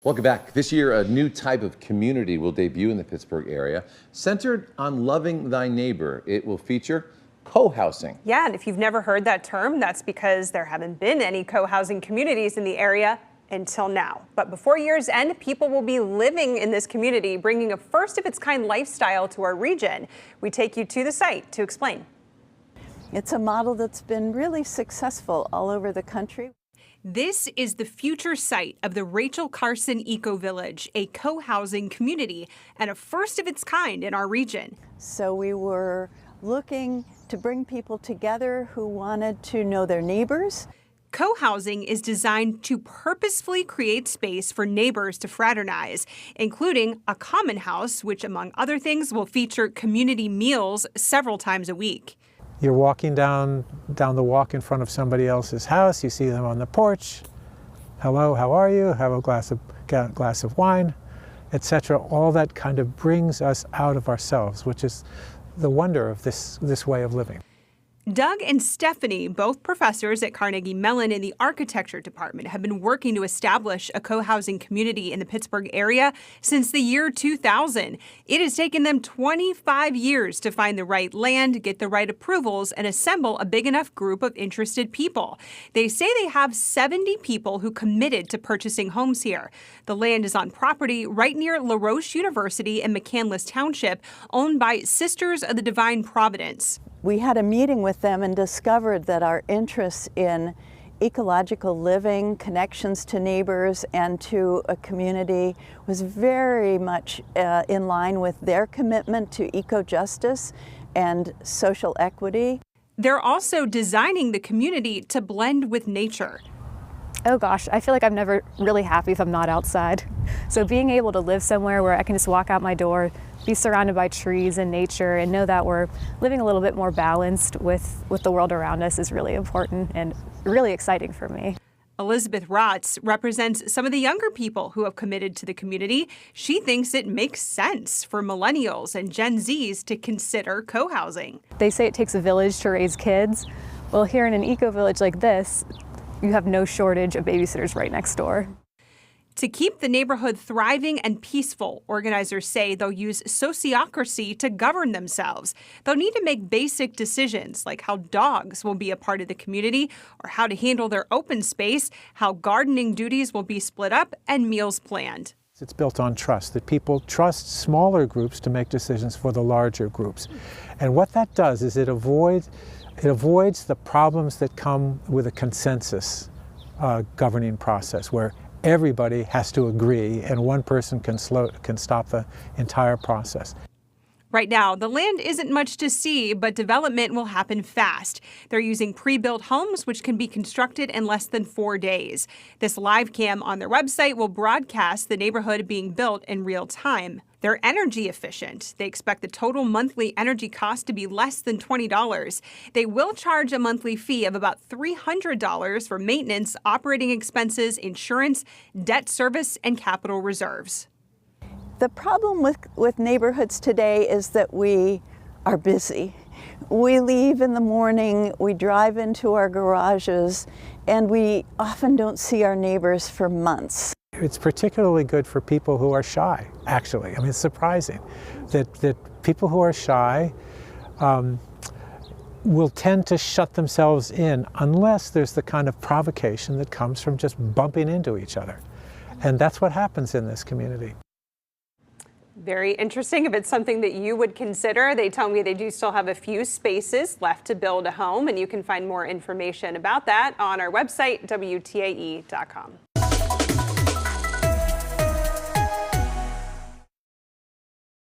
Welcome back. This year, a new type of community will debut in the Pittsburgh area, centered on loving thy neighbor. It will feature co-housing. Yeah, and if you've never heard that term, that's because there haven't been any co-housing communities in the area until now. But before year's end, people will be living in this community, bringing a first-of-its-kind lifestyle to our region. We take you to the site to explain. It's a model that's been really successful all over the country. This is the future site of the Carson EcoVillage, a co-housing community and a first of its kind in our region. So we were looking to bring people together who wanted to know their neighbors. Co-housing is designed to purposefully create space for neighbors to fraternize, including a common house, which among other things will feature community meals several times a week. You're walking down the walk in front of somebody else's house, you see them on the porch. Hello, how are you? Have a glass of wine, etc. All that kind of brings us out of ourselves, which is the wonder of this way of living. Doug and Stephanie, both professors at Carnegie Mellon in the architecture department, have been working to establish a co-housing community in the Pittsburgh area since the year 2000. It has taken them 25 years to find the right land, get the right approvals, and assemble a big enough group of interested people. They say they have 70 people who committed to purchasing homes here. The land is on property right near La Roche University in McCandless Township, owned by Sisters of the Divine Providence. We had a meeting with them and discovered that our interests in ecological living, connections to neighbors and to a community was very much in line with their commitment to eco-justice and social equity. They're also designing the community to blend with nature. Oh gosh, I feel like I'm never really happy if I'm not outside. So being able to live somewhere where I can just walk out my door, be surrounded by trees and nature, and know that we're living a little bit more balanced with the world around us is really important and really exciting for me. Elizabeth Rotz represents some of the younger people who have committed to the community. She thinks it makes sense for millennials and Gen Zs to consider co-housing. They say it takes a village to raise kids. Well, here in an eco-village like this, you have no shortage of babysitters right next door. To keep the neighborhood thriving and peaceful, organizers say they'll use sociocracy to govern themselves. They'll need to make basic decisions like how dogs will be a part of the community or how to handle their open space, how gardening duties will be split up, and meals planned. It's built on trust, that people trust smaller groups to make decisions for the larger groups. And what that does is it avoids the problems that come with a consensus governing process where everybody has to agree and one person can stop the entire process. Right now, the land isn't much to see, but development will happen fast. They're using pre-built homes, which can be constructed in less than 4 days. This live cam on their website will broadcast the neighborhood being built in real time. They're energy efficient. They expect the total monthly energy cost to be less than $20. They will charge a monthly fee of about $300 for maintenance, operating expenses, insurance, debt service, and capital reserves. The problem with neighborhoods today is that we are busy. We leave in the morning, we drive into our garages, and we often don't see our neighbors for months. It's particularly good for people who are shy, actually. I mean, it's surprising that people who are shy will tend to shut themselves in unless there's the kind of provocation that comes from just bumping into each other. And that's what happens in this community. Very interesting. If it's something that you would consider, they tell me they do still have a few spaces left to build a home, and you can find more information about that on our website, WTAE.com.